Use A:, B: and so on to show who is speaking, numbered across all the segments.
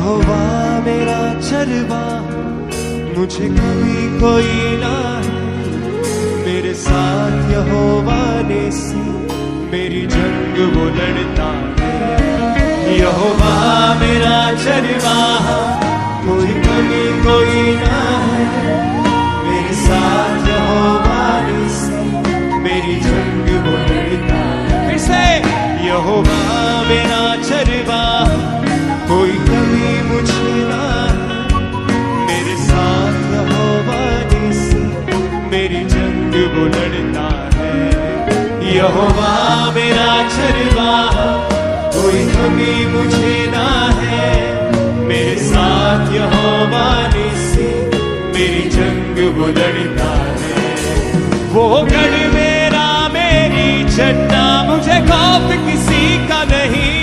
A: यहोवा मेरा चरवाहा, मुझे कभी कोई ना है। मेरे साथ यहोवा नेसी, मेरी जंग वो लड़ता है। यहोवा मेरा चरवाहा, मुझे कभी कोई ना है। मेरे साथ यहोवा नेसी, मेरी जंग वो लड़ता है। फिर से यहोवा मेरा चरवाहा, कोई कभी मुझे ना है। मेरे साथ यहोवा नेसी, मेरी जंग वो लड़ता है। यहोवा मेरा चरवाहा, कोई कभी मुझे ना है। मेरे साथ यहोवा नेसी, मेरी जंग वो लड़ता है। वो गढ़ मेरा मेरी चट्टा, मुझे खौफ किसी का नहीं।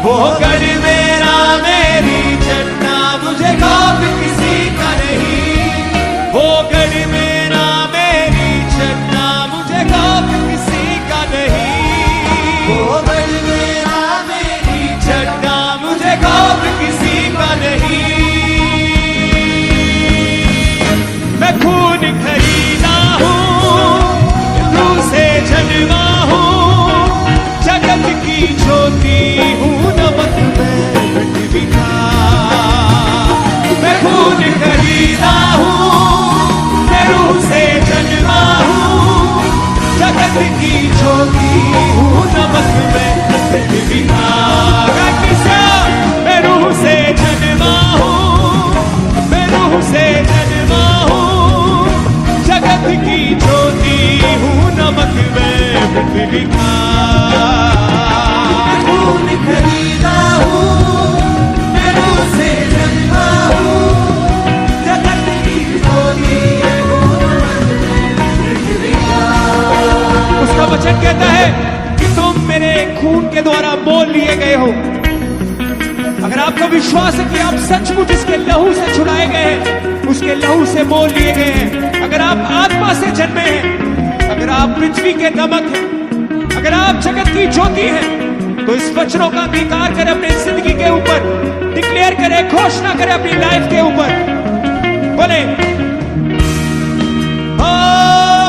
A: वो गढ़ मेरा मेरी चट्टा, मुझे खौफ किसी का नहीं। वो गढ़ मेरा मेरी चट्टा, मुझे खौफ किसी का नहीं। वो गढ़ मेरा मेरी चट्टा, मुझे खौफ किसी का नहीं। मैं खून खरीदा हूँ, रूह से जन्मा हूँ, जगत की ज्योति हूँ, नमक में पृथ्वी का। मैं खून खरीदा हूँ, मैं रूह से जन्मा हूँ, जगत की ज्योति हूँ, नमक में पृथ्वी का। मैं रूह से जन्मा हूँ, मैं रूह से जन्मा हूँ, जगत की ज्योति हूँ, नमक में पृथ्वी का। खून खरीदा हूँ, मैं रूह से जन्मा हूँ, जगत की ज्योति हूँ, नमक में पृथ्वी का। उसका वचन कहता है कि तुम मेरे खून के द्वारा मोल लिए गए हो। अगर आपको विश्वास है कि आप सचमुच इसके लहू से छुड़ाए गए हैं, उसके लहू से मोल लिए गए हैं, अगर आप आत्मा से जन्मे हैं, अगर आप पृथ्वी के नमक हैं, अगर आप जगत की ज्योति हैं, तो इस वचनों का अंगीकार करें अपनी जिंदगी के ऊपर, डिक्लेयर करें, घोषणा करें अपनी लाइफ के ऊपर। बोले,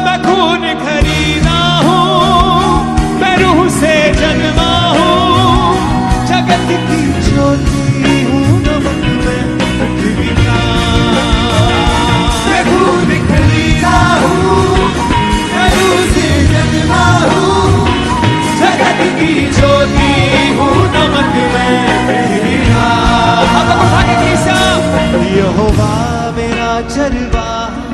A: मैं खून खरीदा हूँ, मैं रूह से जन्मा हूँ, जगत की ज्योति हूँ, नमक में पृथ्वी का। मैं खून खरीदा हूँ, मैं रूह से जन्मा हूँ, जगत की ज्योति हूँ, नमक में पृथ्वी का। यहोवा मेरा चरवाहा,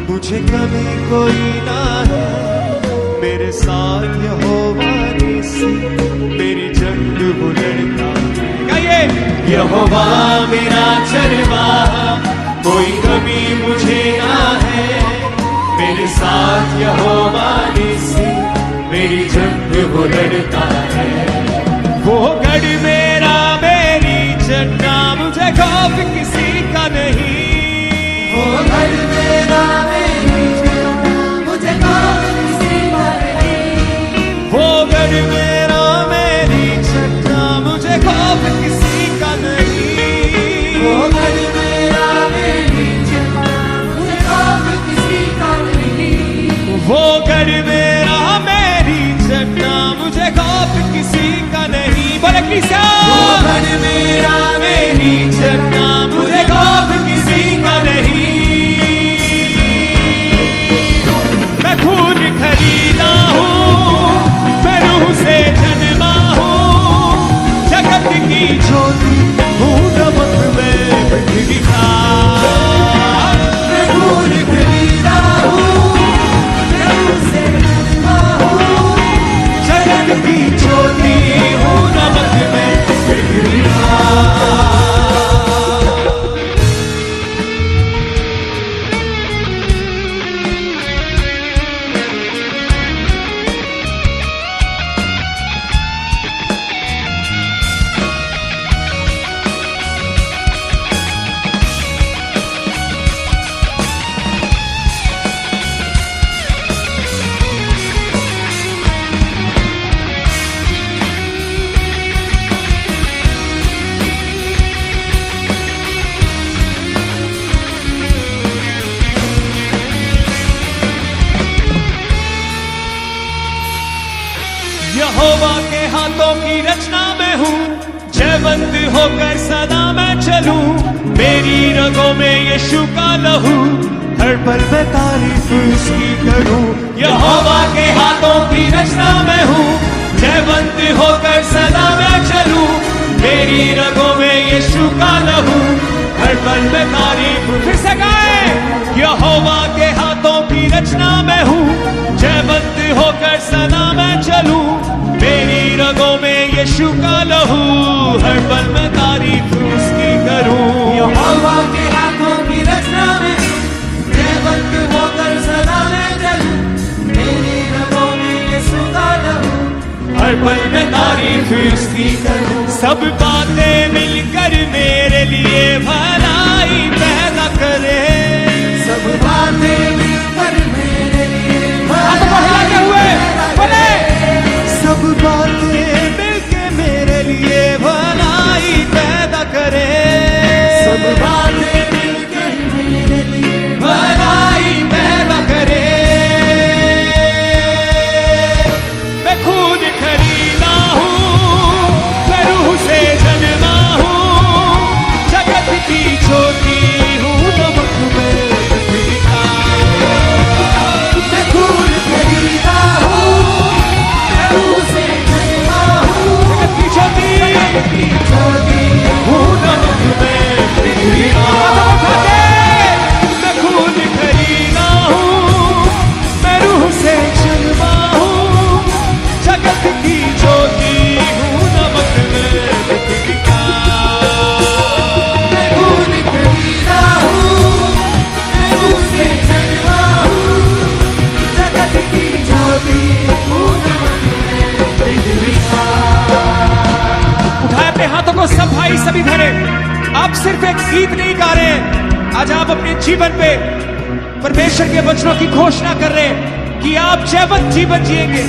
A: मुझे कभी कोई ना है। मेरे साथ यहोवा नेसी, मेरी जंग वो लड़ता है। यहोवा मेरा चरवाहा, कोई कभी मुझे ना है। मेरे साथ यहोवा नेसी, मेरी जंग वो लड़ता है। वो गढ़ मेरा मेरी चट्टा, मुझे खौफ किसी का नहीं। वो गढ़ मेरा मेरी चट्टा, मुझे खौफ किसी का नहीं। वो गढ़ मेरा मेरी चट्टा, मुझे खौफ किसी का नहीं। वो गढ़ मेरा मेरी चट्टा, मुझे खौफ किसी का नहीं। वो गढ़ मेरा मेरी चट्टा, मुझे खौफ किसी का नहीं। बोले किसा, वो गढ़ मेरा मेरी चट्टा, मुझे खौफ किसी का नहीं। मैं खून खरीदा हूँ, मैं रूह से यहोवा के हाथों की रचना में हूँ, जयवंत होकर सदा मैं चलूं। मेरी रगों में यीशु का लहू, हर पल मैं तारीफ उसकी करूं। यहोवा के हाथों की रचना में हूँ, जयवंत होकर सदा मैं चलूं। मेरी रगों में यीशु का लहू, हर पल में तारीफ। फिर से गाएं। यहोवा के हाथों की रचना में हूँ, जयवंत होकर सदा मैं चलूं। मेरी रगों में यीशु का लहू, हर पल में तारीफ उसकी करूं।
B: यहोवा के हाथों की रचना में जयवंत होकर सदा मैं चलूं। मेरी रगों में यीशु का लहू,
A: हर पल में तारीफ उसकी करूं। सब बातें मिलकर मेरे लिए भलाई पैदा करे,
B: सब बातें मिलकर मेरे लिए
A: भलाई
B: हुए
A: बोले। सब बातें मिलके मेरे लिए भलाई पैदा करे,
B: सब बातें मिलकर मेरे लिए
A: भलाई पैदा करे। मैं खून खरीदा हूँ, मैं रूह से जन्मा हूँ, जगत की ज्योति हूँ, नमक में पृथ्वी का।
B: मैं खून खरीदा हूँ, मैं रूह से जन्मा हूँ,
A: जगत की ज्योति हूँ, नमक में पृथ्वी का। मैं खून खरीदा हूँ, मैं रूह से जन्मा हूँ, जगत की ज्योति हूँ, नमक में पृथ्वी का।
B: मैं खून खरीदा हूँ, मैं रूह से जन्मा हूँ, जगत की ज्योति हूँ, नमक में पृथ्वी का।
A: उठाए अपने हाथों को सब भाई सभी धरे। आप सिर्फ एक गीत नहीं गा रहे हैं, आज आप अपने जीवन पे परमेश्वर के वचनों की घोषणा कर रहे हैं कि आप जयवंत जीवन जिएंगे,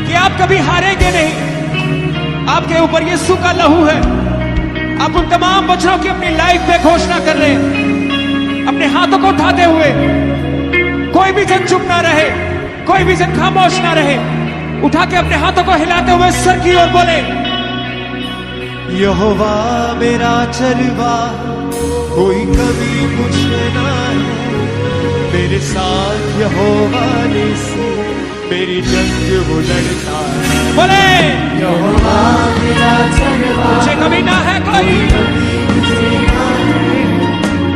A: कि आप कभी हारेंगे नहीं। आपके ऊपर यीशु का लहू है। आप उन तमाम वचनों की अपनी लाइफ में घोषणा कर रहे हैं, अपने हाथों को उठाते हुए। कोई भी जन चुप ना रहे, कोई भी जन खामोश ना रहे। उठा के अपने हाथों को हिलाते हुए सर की ओर बोले। यहोवा मेरा चरवा, कोई कमी मुझे ना है। मेरे साथ यहोवा ने से मेरी जंग वो लड़ता है। बोले
B: यहोवा मेरा चरवा,
A: मुझे कभी ना है कोई,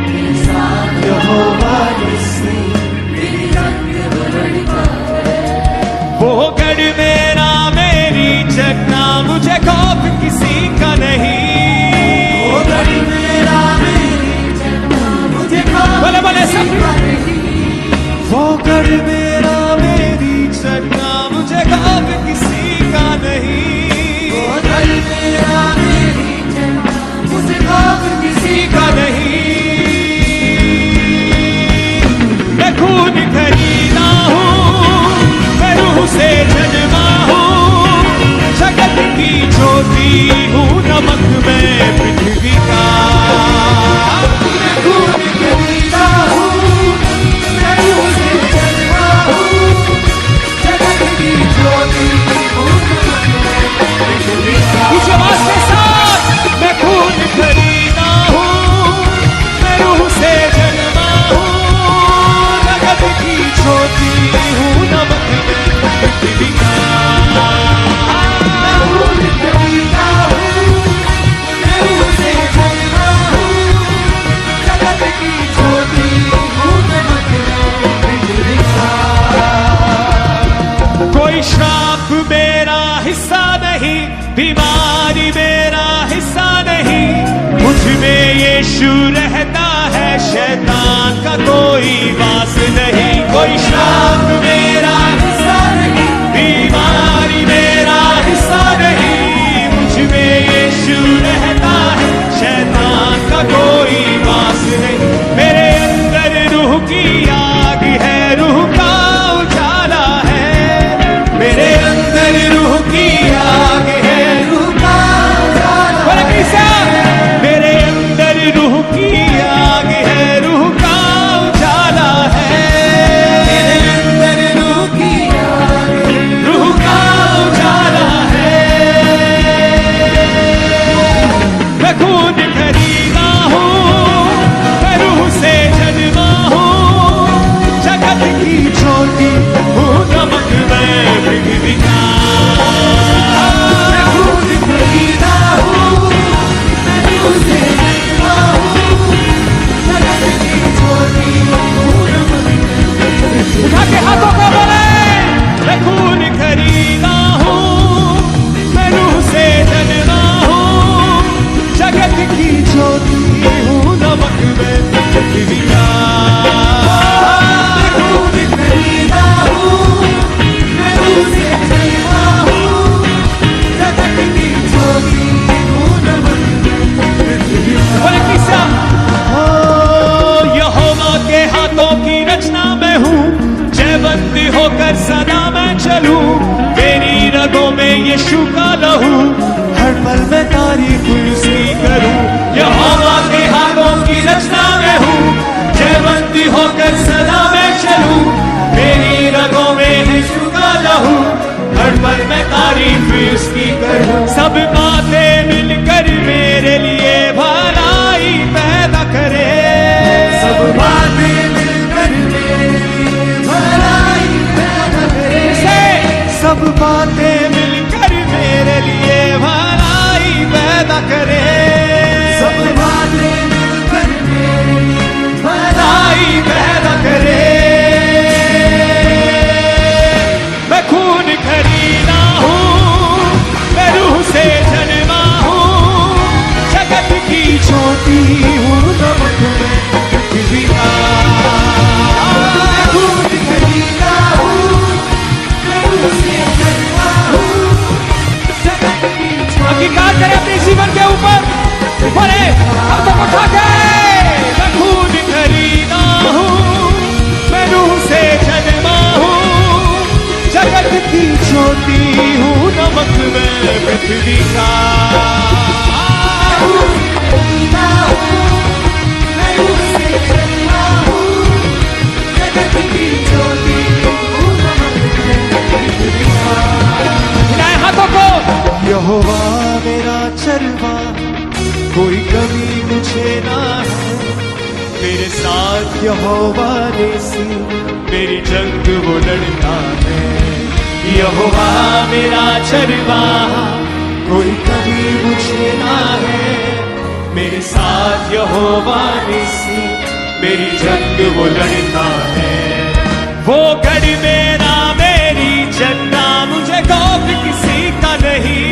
B: मेरे साथ यहोवा ने मेरी जंग वो लड़ता है।
A: वो गढ़ मेरा मेरी जगना, मुझे खौफ किसी का नहीं।
B: वो गढ़ मेरा मेरी जगना, मुझे खौफ
A: बोले बोले सब।
B: किसी का नहीं।
A: वो गढ़ मेरा मेरी जगना, मुझे खौफ किसी का नहीं।
B: वो गढ़ मेरा मेरी जगना, मुझे खौफ किसी का
A: नहीं। मैं खून खरीदा हूँ, मैं रूह से जन्मा हूँ, जगत की ज्योति हूँ, नमक में पृथ्वी का।
B: मैं खून खरीदा हूँ, मैं रूह से जन्मा हूँ, जगत की ज्योति हूँ, नमक में पृथ्वी का।
A: इस आवाज के साथ मैं खून खरीदा हूँ, मैं रूह से जन्मा हूँ, जगत की ज्योति हूँ, नमक में पृथ्वी का।
B: मैं खून खरीदा हूँ, मैं रूह से जन्मा हूँ, जगत की ज्योति हूँ, नमक में पृथ्वी का।
A: कोई श्राप मेरा हिस्सा नहीं, बीमारी मेरा हिस्सा नहीं। मुझ में यीशु रहता है, शैतान का कोई वास नहीं। कोई श्राप मेरा
B: हिस्सा नहीं,
A: बीमारी मेरा हिस्सा नहीं। मुझ में यीशु रहता है, शैतान का कोई वास नहीं। मेरे अंदर रूह की आग है, रूह का उजाला है। मेरे अंदर रूह की आग है,
B: रूह का उजाला
A: बोले कैसा? मेरे अंदर रूह की आग है, रूह का उजाला है।
B: मेरे अंदर
A: यीशु का लहू, हर पल मैं तारीफ उसकी करूं। यहोवा के हाथों की रचना में हूँ, जयवंती होकर सदा मैं चलूं। मेरी रगों में यीशु का लहू, हर पल मैं तारीफ उसकी करूं। सब बातें मिलकर मेरे लिए भलाई पैदा करे,
B: सब बातें मिलकर मेरे लिए भलाई पैदा करे।
A: सब बातें मिलकर मेरे लिए भलाई पैदा करे।
B: सब बातें मिलकर मेरे लिए
A: भलाई पैदा करे। मैं खून खरीदा हूँ, मैं रूह से जन्मा हूँ, जगत की छोटी हूँ, नमक में पृथ्वी का।
B: मैं खून खरीदा हूँ, मैं रूह से जन्मा हूँ, जगत की
A: अंगीकार करें अपने जीवन के ऊपर, बोले अब तो उठा के। मैं खून खरीदा हूँ, मैं रूह से जन्मा हूँ, जगत की छोटी हूँ, नमक में पृथ्वी का।
B: खून खरीदा हूँ, मैं रूह से जन्मा हूँ, जगत की छोटी हूँ, नमक में पृथ्वी का।
A: हिलाए हाथों को।
C: यहोवा मेरा चरवा, कोई कमी मुझे ना है। मेरे साथ यहोवा नेसी, मेरी जंग वो लड़ता है।
A: यहोवा मेरा चरवा,
C: कोई कमी मुझे ना है।
A: मेरे साथ यहोवा निसी, मेरी जंग वो लड़ता है। वो गढ़ मेरा मेरी जन्ना, मुझे खौफ किसी का नहीं।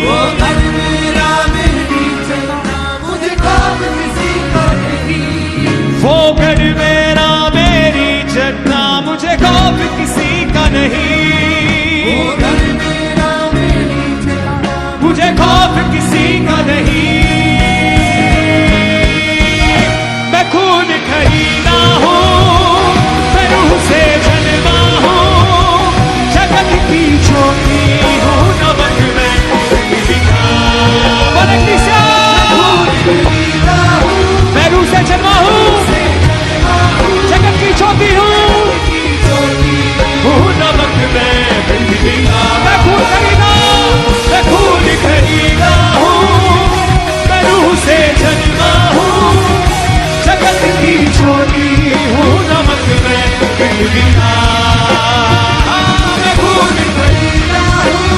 B: वो घर मेरा मेरी जन्ना, मुझे खौफ किसी का नहीं।
A: वो गढ़ मेरा मेरी जन्ना, मुझे खौफ किसी का नहीं।
B: वो घर मेरा मेरी जन्ना,
A: मुझे खौफ किसी का नहीं। मैं खून खरीदा हूँ, मैं रूह से जन्मा हूँ, जगत की छोटी हूँ, नमक में पृथ्वी का। बोले कृष्ण।
B: खरीदा हूँ,
A: मैं रूह से जन्मा हूँ, जगत की छोटी हूँ, हूँ नमक में पृथ्वी का। मैं खून खरीदा, मैं खून खरीदा हूँ, मैं रूह से जन्मा हूँ, जगत की छोटी हूँ, नमक में पृथ्वी का। मैं खून
B: खरीदा हूँ,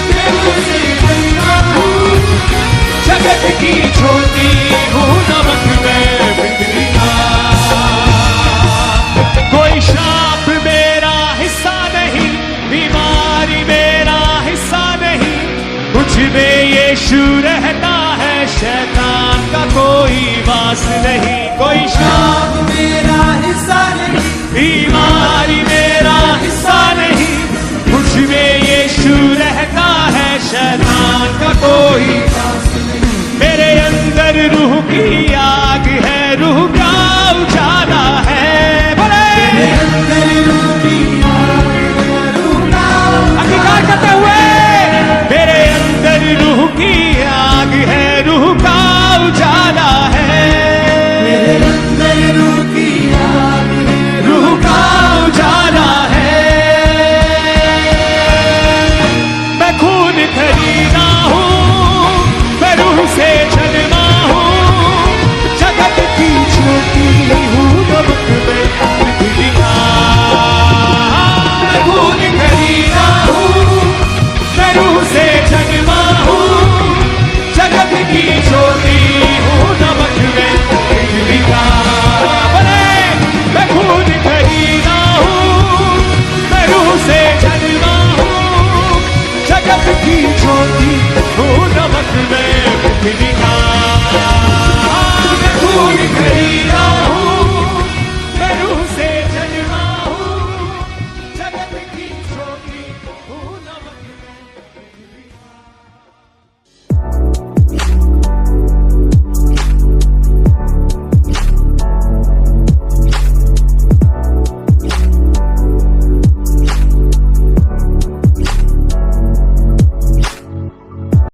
B: मैं रूह से जन्मा हूँ,
A: जगत की छोटी हूँ, नमक में पृथ्वी का। कोई श्राप मेरा हिस्सा नहीं, बीमारी मेरा हिस्सा नहीं, मुझ में यीशु रहता है, शैतान का कोई वास नहीं। कोई श्राप
B: आप मेरा हिस्सा नहीं,
A: बीमारी मेरा हिस्सा नहीं, मुझ में यीशु रहता है, शैतान का कोई। मेरे अंदर रूह की आग है, रूह का